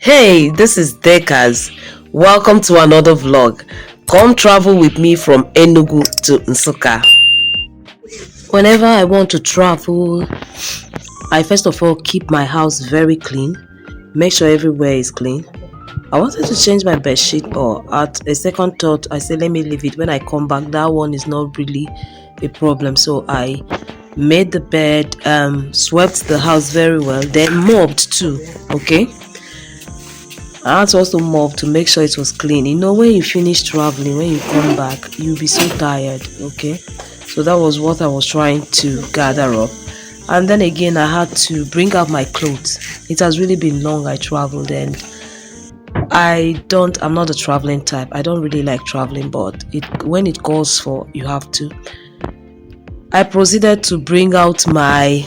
Hey, this is Dekas. Welcome to another vlog. Come travel with me from Enugu to Nsukka. Whenever I want to travel, I first of all keep my house very clean. Make sure everywhere is clean. I wanted to change my bed sheet, but at a second thought, I said let me leave it. When I come back, that one is not really a problem. So I made the bed, swept the house very well, then mopped too. Okay. I had to also mop to make sure it was clean. When you finish traveling, when you come back, you'll be so tired. Okay. So that was what I was trying to gather up. And then again, I had to bring out my clothes. It has really been long I traveled, and I'm not a traveling type. I don't really like traveling, but when it calls for, you have to. I proceeded to bring out my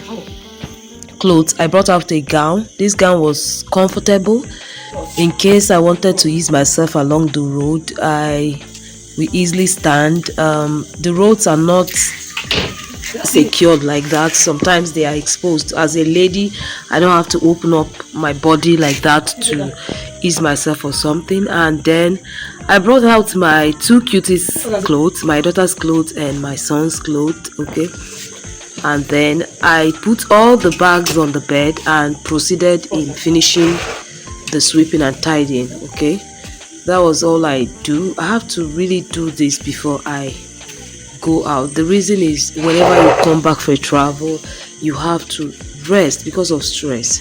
clothes. I brought out a gown. This gown was comfortable. In case I wanted to ease myself along the road, we easily stand. The roads are not secured like that. Sometimes they are exposed. As a lady, I don't have to open up my body like that to ease myself or something. And then I brought out my two cuties clothes, my daughter's clothes and my son's clothes. Okay. And then I put all the bags on the bed and proceeded in finishing the sweeping and tidying. Okay, that was all I do. I have to really do this before I go out. The reason is whenever you come back for a travel, you have to rest because of stress.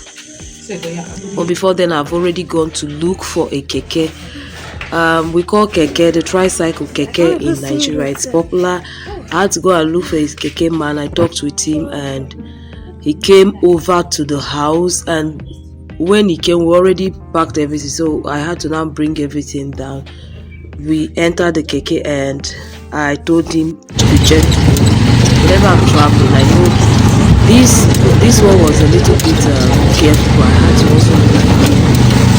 But before then, I've already gone to look for a keke. We call keke the tricycle keke in Nigeria. It's popular. I had to go and look for his keke man. I talked with him and he came over to the house, and when he came, we already packed everything, so I had to now bring everything down. We entered the keke and I told him to be gentle. Whenever I'm traveling, I know this one was a little bit careful, but I had to also be.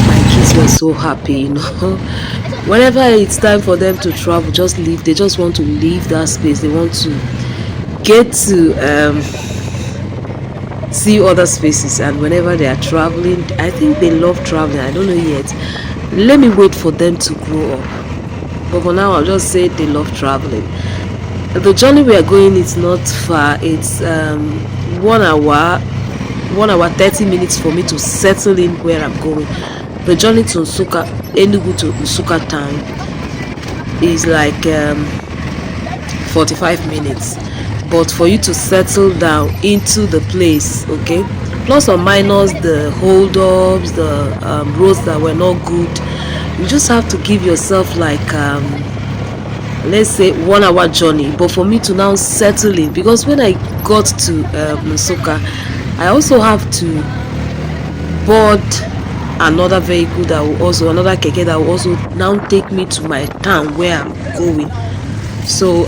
My kids were so happy. Whenever it's time for them to travel, just leave. They just want to leave that space. They want to get to see other spaces, and whenever they are traveling, I think they love traveling. I don't know yet. Let me wait for them to grow up, but for now I'll just say they love traveling. The journey we are going is not far. It's 1 hour 30 minutes for me to settle in where I'm going. The journey to Nsukka, Enugu to Nsukka town, is like 45 minutes. But for you to settle down into the place, okay, plus or minus the hold-ups, the roads that were not good, you just have to give yourself like let's say 1 hour journey. But for me to now settle in, because when I got to Nsukka, I also have to board another vehicle another keke that will also now take me to my town where I'm going. So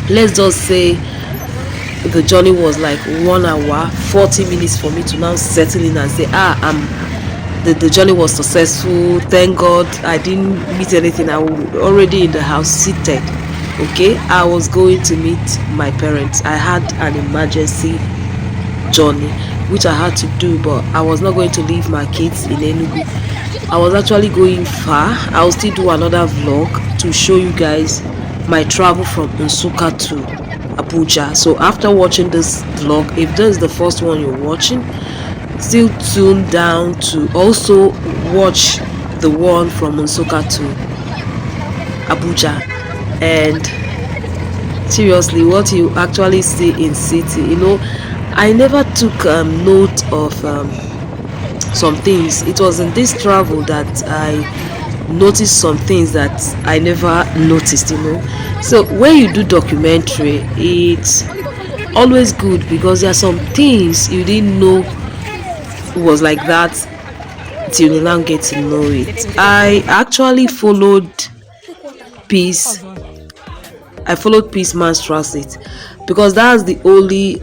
let's just say the journey was like 1 hour 40 minutes for me to now settle in and say the journey was successful. Thank God I didn't meet anything. I was already in the house seated. Okay, I was going to meet my parents. I had an emergency journey which I had to do, but I was not going to leave my kids in Enugu. I was actually going far. I'll still do another vlog to show you guys my travel from Nsukka to Abuja. So after watching this vlog, if this is the first one you're watching, still tune down to also watch the one from Nsukka to Abuja. And seriously, what you actually see in city, I never took note of some things. It was in this travel that I noticed some things that I never noticed. So when you do documentary, it's always good because there are some things you didn't know was like that till you now get to know it. I actually followed Peace. I followed Peace Mass Transit because that's the only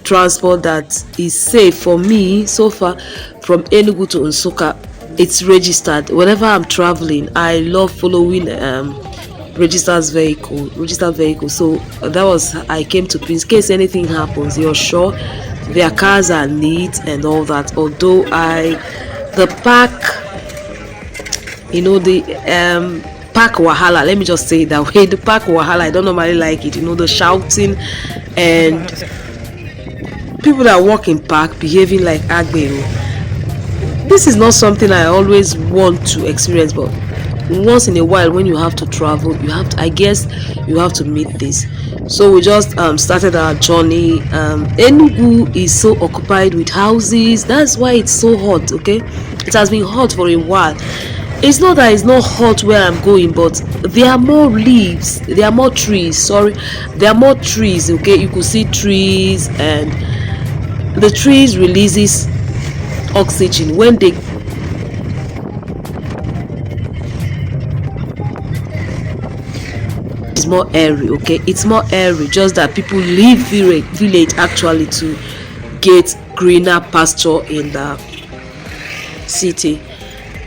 transport that is safe for me so far. From Enugu to Nsukka, it's registered. Whenever I'm traveling, I love following registered vehicle. So that was, I came to Peace. In case anything happens, you're sure their cars are neat and all that. Although I the park, the park wahala, let me just say it that way. The park wahala, I don't normally like it, the shouting and people that walk in park behaving like agbe. This is not something I always want to experience, but once in a while when you have to travel, I guess you have to meet this. So we just started our journey. Enugu is so occupied with houses, that's why it's so hot. Okay, it has been hot for a while. It's not that it's not hot where I'm going, but there are more leaves, there are more trees, there are more trees. Okay, you could see trees, and the trees releases oxygen when they is more airy. Okay, it's more airy, just that people leave village actually to get greener pasture in the city.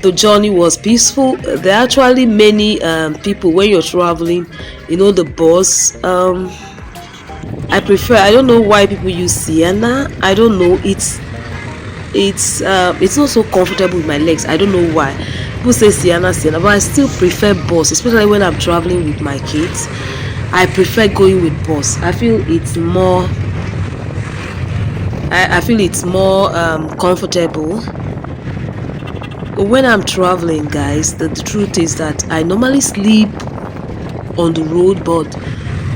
The journey was peaceful. There are actually many people when you're traveling, the bus. I don't know why people use Sienna. I don't know, it's not so comfortable with my legs. I don't know why people say Sienna, but I still prefer bus, especially when I'm traveling with my kids. I prefer going with bus. I feel it's more comfortable when I'm traveling, guys. The truth is that I normally sleep on the road, but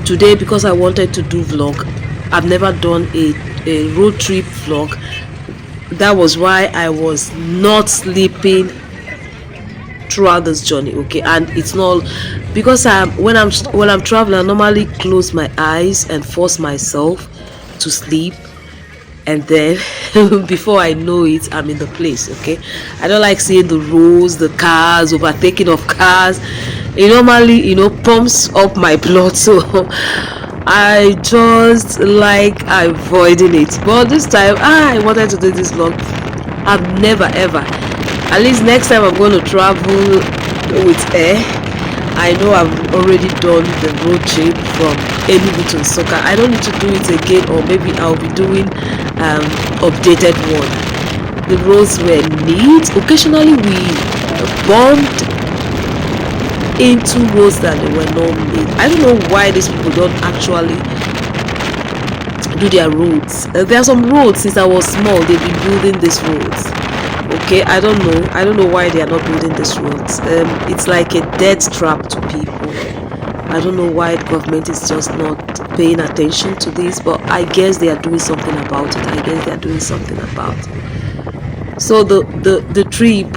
today, because I wanted to do vlog, I've never done a road trip vlog. That was why I was not sleeping throughout this journey. Okay, and it's not because when I'm traveling, I normally close my eyes and force myself to sleep, and then before I know it, I'm in the place. Okay, I don't like seeing the roads, the cars, overtaking of cars. It normally pumps up my blood, so I just like avoiding it. But this time I wanted to do this vlog. I've never ever, at least next time I'm going to travel with air, I know I've already done the road trip from Enugu to Nsukka. I don't need to do it again, or maybe I'll be doing updated one. The roads were neat. Occasionally we bumped into roads that they were not made. I don't know why these people don't actually do their roads. There are some roads, since I was small, they've been building these roads. Okay, I don't know why they are not building these roads. It's like a death trap to people. I don't know why the government is just not paying attention to this, but I guess they are doing something about it. So the trip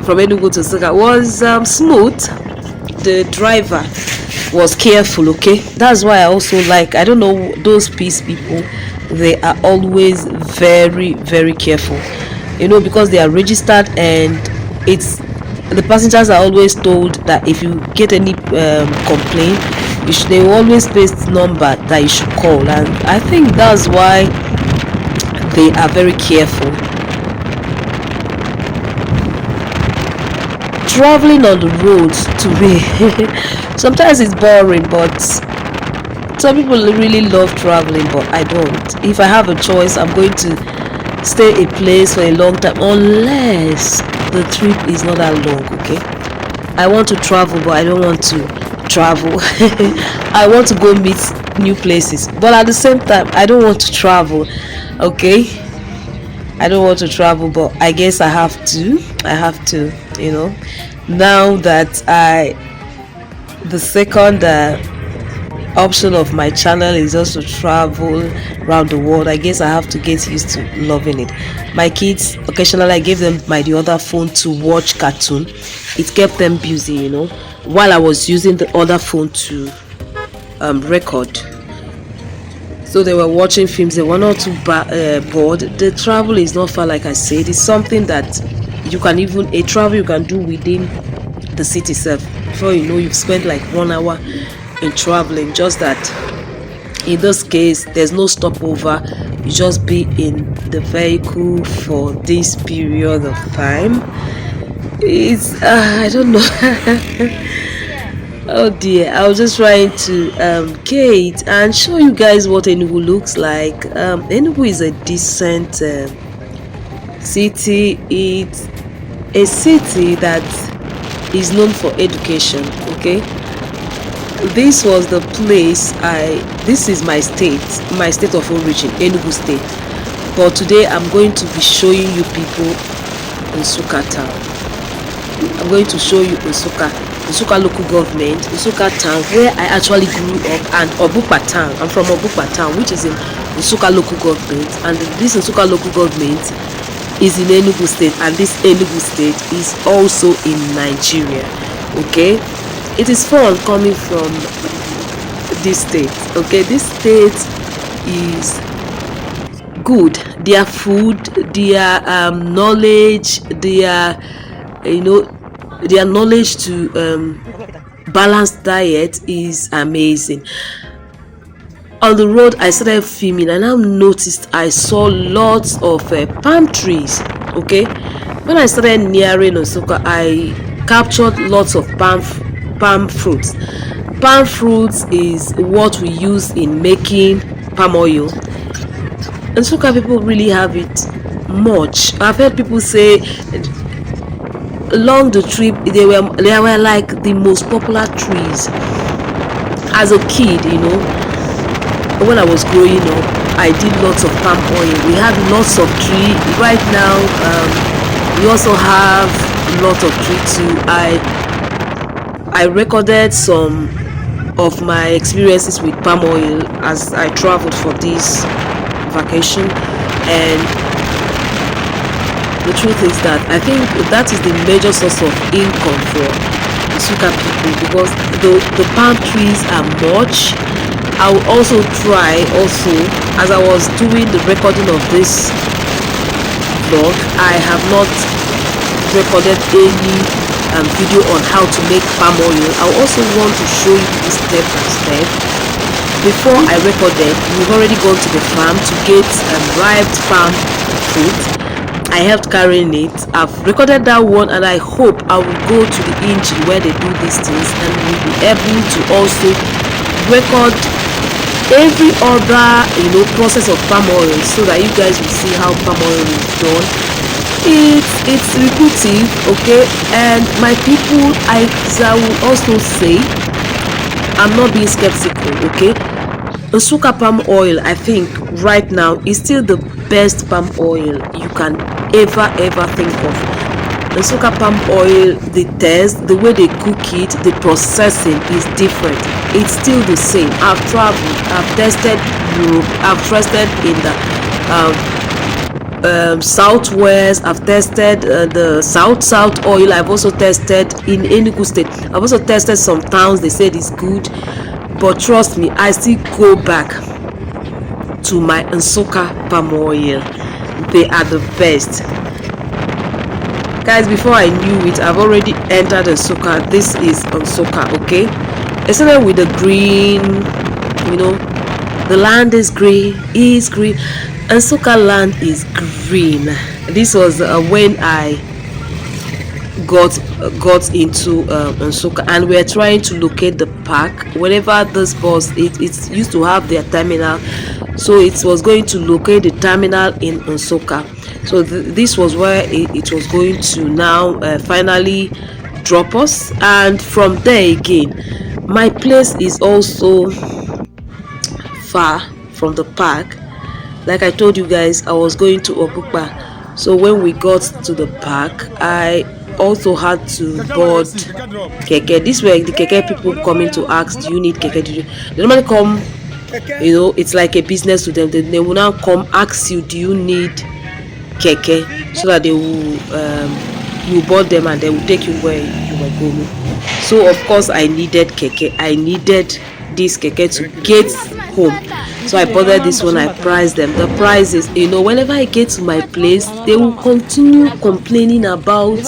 from Enugu to Nsukka was smooth. The driver was careful. Okay, that's why I also like, I don't know, those peace people, they are always very, very careful, because they are registered, and the passengers are always told that if you get any complaint, they will always paste number that you should call, and I think that's why they are very careful. Traveling on the roads, to me, sometimes it's boring, but some people really love traveling, but I don't. If I have a choice, I'm going to stay a place for a long time, unless the trip is not that long. Okay, I want to travel, but I don't want to travel. I want to go meet new places, but at the same time I don't want to travel. Okay, I don't want to travel, but I guess I have to, now that the second option of my channel is also travel around the world. I guess I have to get used to loving it. My kids, occasionally I gave them the other phone to watch cartoon. It kept them busy, while I was using the other phone to record. So they were watching films. They were not too bored. The travel is not far, like I said. It's something that you can you can do within the city itself. Before you know, you've spent like 1 hour in traveling. Just that in this case, there's no stopover. You just be in the vehicle for this period of time. It's I don't know. Oh dear, I was just trying to Kate and show you guys what Enugu looks like. Enugu is a decent city. It's a city that is known for education. Okay, this was the place this is my state of origin, Enugu state. But today I'm going to be showing you people in Nsukka town. I'm going to show you Nsukka local government, Nsukka town, where I actually grew up, and Obukpa town. I'm from Obukpa town, which is in Nsukka local government, and this Nsukka local government is in Enugu state, and this Enugu state is also in Nigeria. Okay, it is fun coming from this state. Okay, this state is good. Their food, their knowledge, their their knowledge to balanced diet is amazing. On the road, I started filming, and I noticed I saw lots of palm trees. Okay, when I started nearing Nsukka, I captured lots of palm fruits. Palm fruits is what we use in making palm oil. Nsukka people really have it much. I've heard people say along the trip they were like the most popular trees. As a kid, when I was growing up, I did lots of palm oil. We had lots of tree. Right now, we also have lots of tree too. I recorded some of my experiences with palm oil as I traveled for this vacation, and the truth is that I think that is the major source of income for Nsukka people, because the palm trees are much. I will also try as I was doing the recording of this vlog, I have not recorded any video on how to make palm oil. I also want to show you this step by step. Before I recorded, we've already gone to the farm to get ripe palm fruit. I helped carrying it. I've recorded that one, and I hope I will go to the engine where they do these things, and we'll be able to also record every other process of palm oil, so that you guys will see how palm oil is done. It's repetitive, okay? And my people, I will also say, I'm not being skeptical, okay? Nsukka palm oil, I think right now is still the best palm oil you can ever think of. Nsukka palm oil, the taste, the way they cook it, the processing is different. It's still the same. I've traveled, I've tested Europe, I've tested in the southwest, I've tested the south oil. I've also tested in Enugu state. I've also tested some towns, they said it's good, but trust me, I still go back to my Nsukka palm oil. They are the best. Guys, before I knew it, I've already entered Nsukka. This is Nsukka, okay? I started with the green, the land is green, Nsukka land is green. This was when I got into Nsukka, and we're trying to locate the park. Whenever this bus, it used to have their terminal, so it was going to locate the terminal in Nsukka. So this was where it was going to now finally drop us, and from there again, my place is also far from the park. Like I told you guys, I was going to Obukpa. So when we got to the park, I also had to board keke. This way the keke people coming to ask, do you need keke? They normally come, it's like a business to them. They will now come ask you, do you need keke, so that they will you board them and they will take you where you were going. So of course I needed keke. I needed this keke to get home. So I boarded this one. I priced them. The price is, whenever I get to my place, they will continue complaining about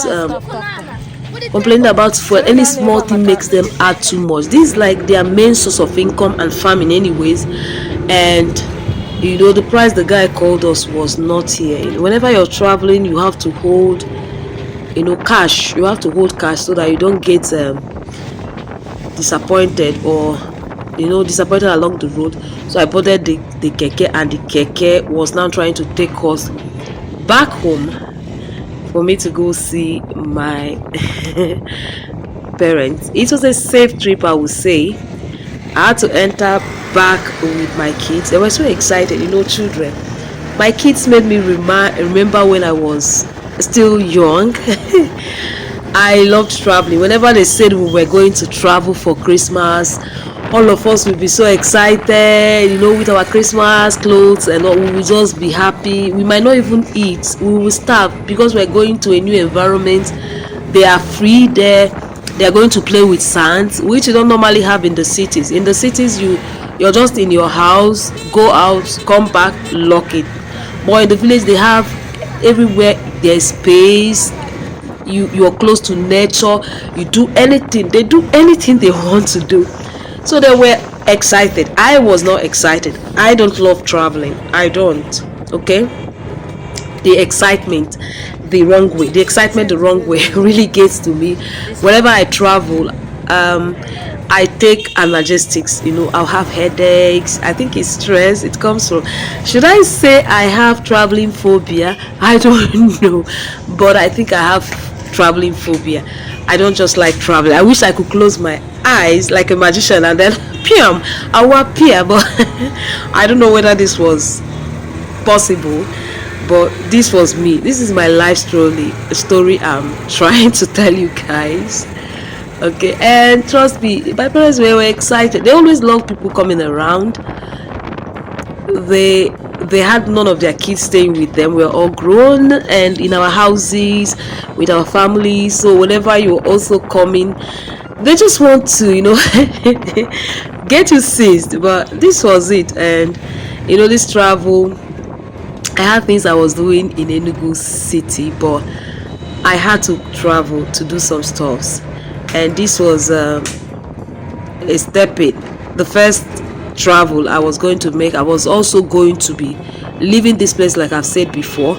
fuel. Any small thing makes them add too much. This is like their main source of income and farming anyways. And the price the guy called us was not here. Whenever you're traveling, you have to hold cash. You have to hold cash so that you don't get disappointed or disappointed along the road. So I boarded the keke, and the keke was now trying to take us back home for me to go see my parents. It was a safe trip, I would say. I had to enter back with my kids. They were so excited, children. My kids made me remember when I was still young. I loved traveling. Whenever they said we were going to travel for Christmas, all of us would be so excited, with our Christmas clothes and all. We will just be happy. We might not even eat. We will starve because we're going to a new environment. They are free there. They are going to play with sand, which you don't normally have in the cities. In the cities, you're just in your house, go out, come back, lock it. But in the village, they have everywhere. There's space. You're close to nature. You do anything. They do anything they want to do. So they were excited. I was not excited. I don't love traveling. I don't. Okay. The excitement the wrong way really gets to me. Whenever I travel, I take analgesics. I'll have headaches. I think it's stress. It comes from, should I say I have traveling phobia? I don't know, but I think I have traveling phobia. I don't just like traveling. I wish I could close my eyes like a magician and then pium, I will appear, but I don't know whether this was possible. But this was me. This is my life story I'm trying to tell you guys. Okay, and trust me, my parents were excited. They always love people coming around. They had none of their kids staying with them. We're all grown and in our houses with our families. So whenever you're also coming, they just want to, get you seized. But this was it. And this travel, I had things I was doing in Enugu city, but I had to travel to do some stuffs. And this was a step in. The first travel I was going to make, I was also going to be leaving this place, like I've said before.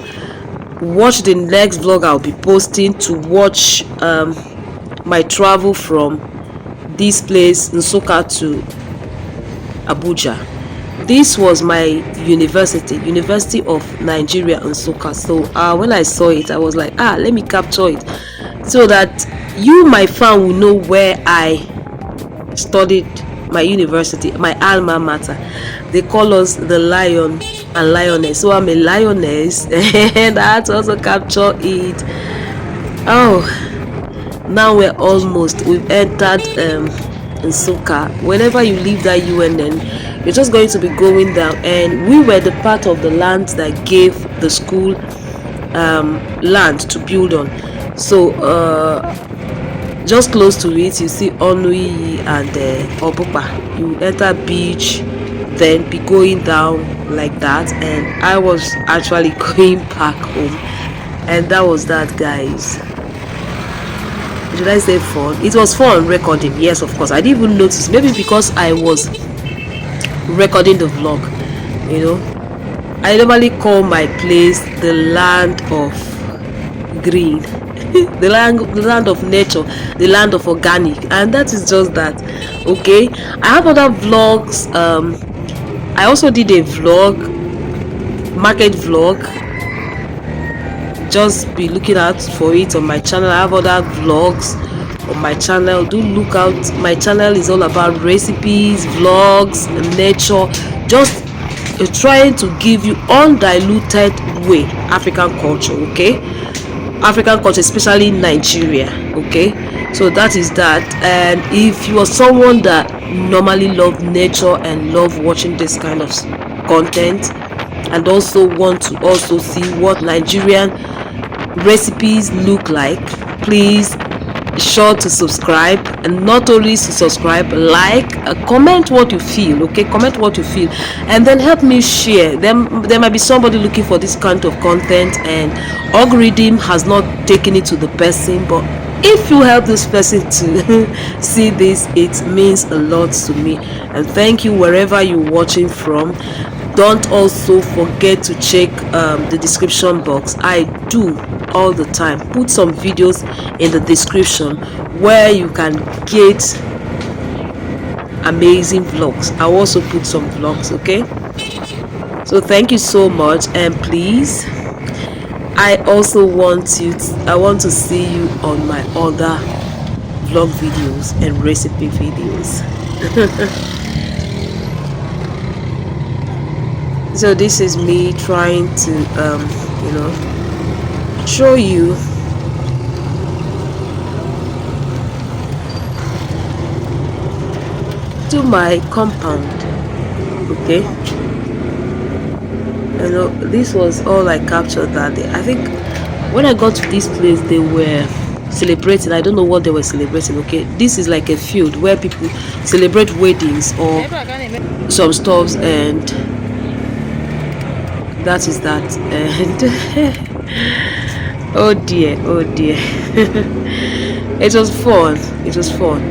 Watch the next vlog I'll be posting to watch my travel from this place, Nsukka, to Abuja. This was my University of Nigeria, Nsukka. So when I saw it, I was like, let me capture it so that you, my fan, will know where I studied my university, my alma mater. They call us the lion and lioness. So I'm a lioness and I had to also capture it. Oh, now we've entered Nsukka. Whenever you leave that UNN, you're just going to be going down, and we were the part of the land that gave the school land to build on. So just close to it, you see Onui and Obupa. You enter beach, then be going down like that, and I was actually going back home, and that was that, guys. Should I say fun? It was fun recording, yes, of course. I didn't even notice, maybe because I was recording the vlog. I normally call my place the land of green, the land of nature, the land of organic, and that is just that. Okay, I have other vlogs. I also did a market vlog. Just be looking out for it on my channel. I have other vlogs on my channel. Do look out. My channel is all about recipes, vlogs, nature, just trying to give you undiluted way African culture. Okay, African culture, especially Nigeria. Okay, so that is that. And if you are someone that normally love nature and love watching this kind of content, and also want to also see what Nigerian recipes look like, please sure to subscribe. And not only to subscribe, like, comment what you feel. Okay, comment what you feel, and then help me share them. There might be somebody looking for this kind of content and algorithm has not taken it to the person, but if you help this person to see this, it means a lot to me. And thank you wherever you're watching from. Don't also forget to check the description box. I do all the time put some videos in the description where you can get amazing vlogs. I'll also put some vlogs. Okay, so thank you so much, and please I also want I want to see you on my other vlog videos and recipe videos. So this is me trying to you know, show you to my compound. Okay, you know, this was all I captured that day. I think when I got to this place, they were celebrating. I don't know what they were celebrating. Okay, this is like a field where people celebrate weddings or some stuffs, and that is that. And oh dear, oh dear. It was fun. It was fun.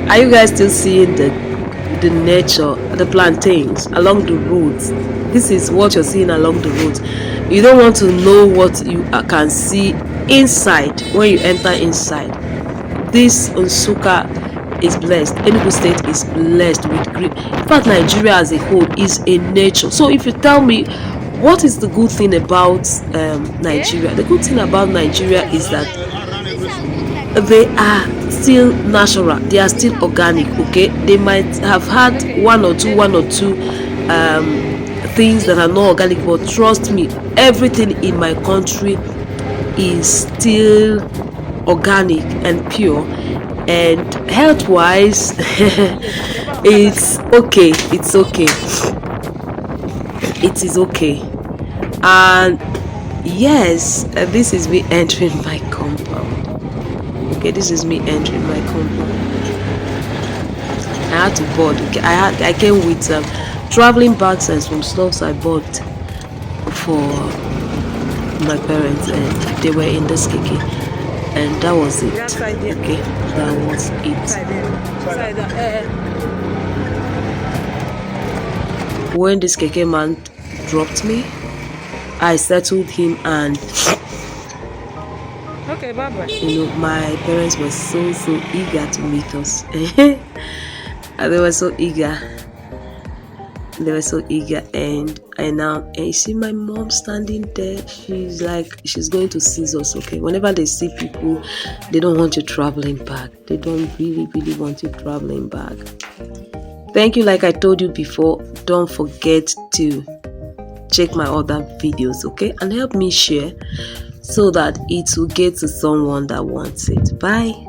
Are you guys still seeing the nature, the plantains along the roads? This is what you're seeing along the roads. You don't want to know what you can see inside when you enter inside. This Nsukka is blessed. Enugu state is blessed with green. In fact, Nigeria as a whole is a nature. So if you tell me what is the good thing about Nigeria, the good thing about Nigeria is that they are still natural, they are still organic. Okay, they might have had one or two things that are not organic, but trust me, everything in my country is still organic and pure, and health wise it's okay, it's okay, it is okay. And yes, this is me entering my compound. Okay, this is me entering my compound. I had to board. Okay, I came with traveling bags and some stuffs I bought for my parents, and they were in this kiki, and that was it. Okay, that was it. When this keke man dropped me, I settled him, and okay, bye bye. You know, my parents were so eager to meet us. And they were so eager. They were so eager, and you see my mom standing there. She's like, she's going to seize us. Okay, whenever they see people, they don't want you traveling back. They don't really want you traveling back. Thank you. Like I told you before, don't forget to check my other videos, okay, and help me share so that it will get to someone that wants it. Bye.